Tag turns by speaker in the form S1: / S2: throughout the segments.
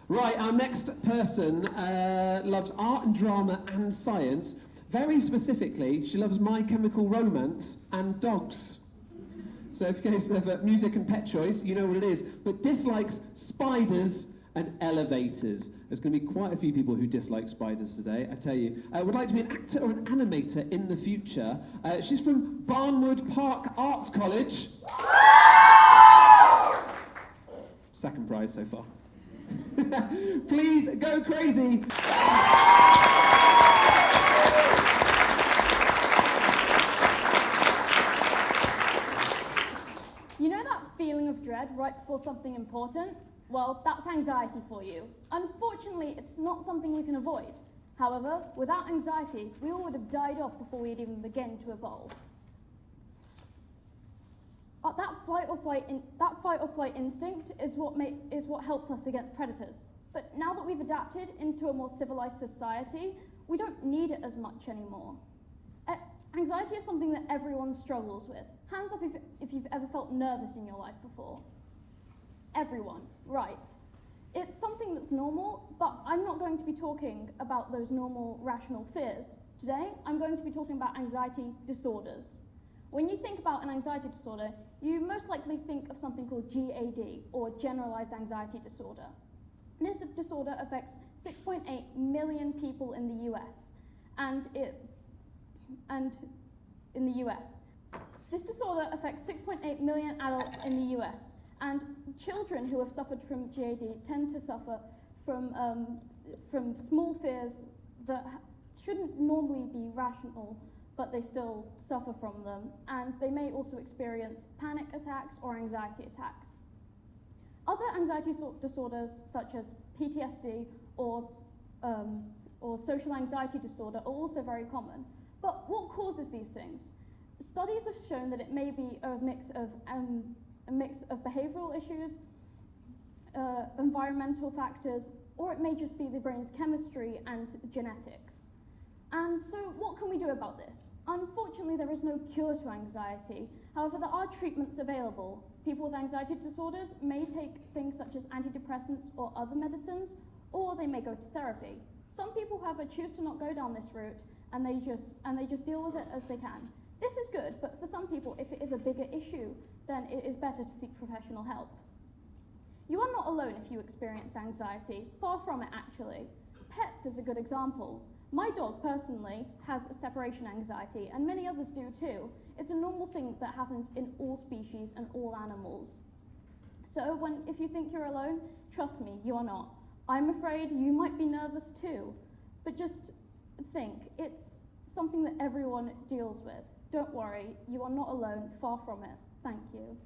S1: Right, our next person loves art and drama and science. Very specifically, she loves My Chemical Romance and dogs. So if you guys have music and pet choice, you know what it is. But dislikes spiders and elevators. There's going to be quite a few people who dislike spiders today, I tell you. Would like to be an actor or an animator in the future. She's from Barnwood Park Arts College. Second prize so far. Please go crazy.
S2: You know that feeling of dread right before something important? Well, that's anxiety for you. Unfortunately, it's not something we can avoid. However, without anxiety, we all would have died off before we'd even begin to evolve. That fight or flight instinct is what helped us against predators. But now that we've adapted into a more civilized society, we don't need it as much anymore. Anxiety is something that everyone struggles with. Hands up if you've ever felt nervous in your life before. Everyone, right. It's something that's normal, but I'm not going to be talking about those normal, rational fears. Today, I'm going to be talking about anxiety disorders. When you think about an anxiety disorder, you most likely think of something called GAD, or Generalized Anxiety Disorder. This disorder affects 6.8 million people in the US, This disorder affects 6.8 million adults in the US, and children who have suffered from GAD tend to suffer from small fears that shouldn't normally be rational, but they still suffer from them, and they may also experience panic attacks or anxiety attacks. Other anxiety disorders, such as PTSD or social anxiety disorder, are also very common. But what causes these things? Studies have shown that it may be a mix of behavioral issues, environmental factors, or it may just be the brain's chemistry and genetics. And so what can we do about this? Unfortunately, there is no cure to anxiety. However, there are treatments available. People with anxiety disorders may take things such as antidepressants or other medicines, or they may go to therapy. Some people, however, choose to not go down this route, and they just deal with it as they can. This is good, but for some people, if it is a bigger issue, then it is better to seek professional help. You are not alone if you experience anxiety. Far from it, actually. Pets is a good example. My dog, personally, has separation anxiety, and many others do too. It's a normal thing that happens in all species and all animals. So if you think you're alone, trust me, you are not. I'm afraid you might be nervous too, but just think, it's something that everyone deals with. Don't worry, you are not alone, far from it. Thank you.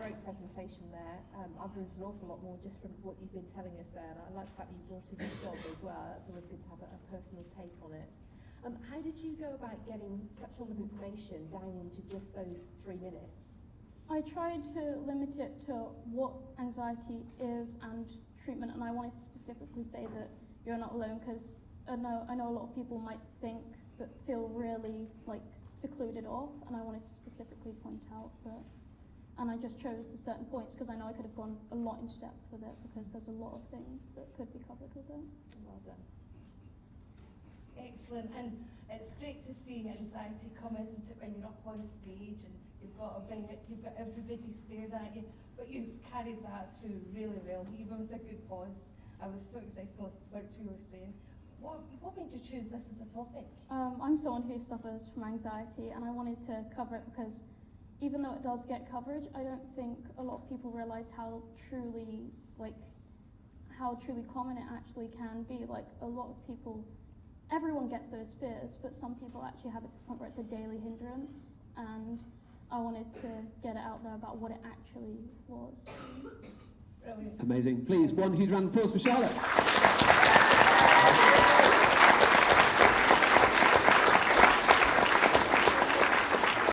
S3: Great presentation there. I've learned an awful lot more just from what you've been telling us there, and I like the fact that you brought in your dog as well. That's always good to have a personal take on it. How did you go about getting such a lot of information down into just those 3 minutes?
S2: I tried to limit it to what anxiety is and treatment, and I wanted to specifically say that you're not alone, because I know a lot of people might feel really secluded off, and I wanted to specifically point out that. And I just chose the certain points because I know I could have gone a lot into depth with it, because there's a lot of things that could be covered with it.
S3: Well done.
S4: Excellent, and it's great to see anxiety come, isn't it, when you're up on stage and you've got everybody staring at you, but you carried that through really well, even with a good pause. I was so excited to listen to what you were saying. What made you choose this as a topic? I'm
S2: someone who suffers from anxiety, and I wanted to cover it because even though it does get coverage, I don't think a lot of people realise how truly common it actually can be. A lot of people, everyone gets those fears, but some people actually have it to the point where it's a daily hindrance, and I wanted to get it out there about what it actually was.
S3: Brilliant.
S1: Amazing. Please, one huge round of applause for Charlotte.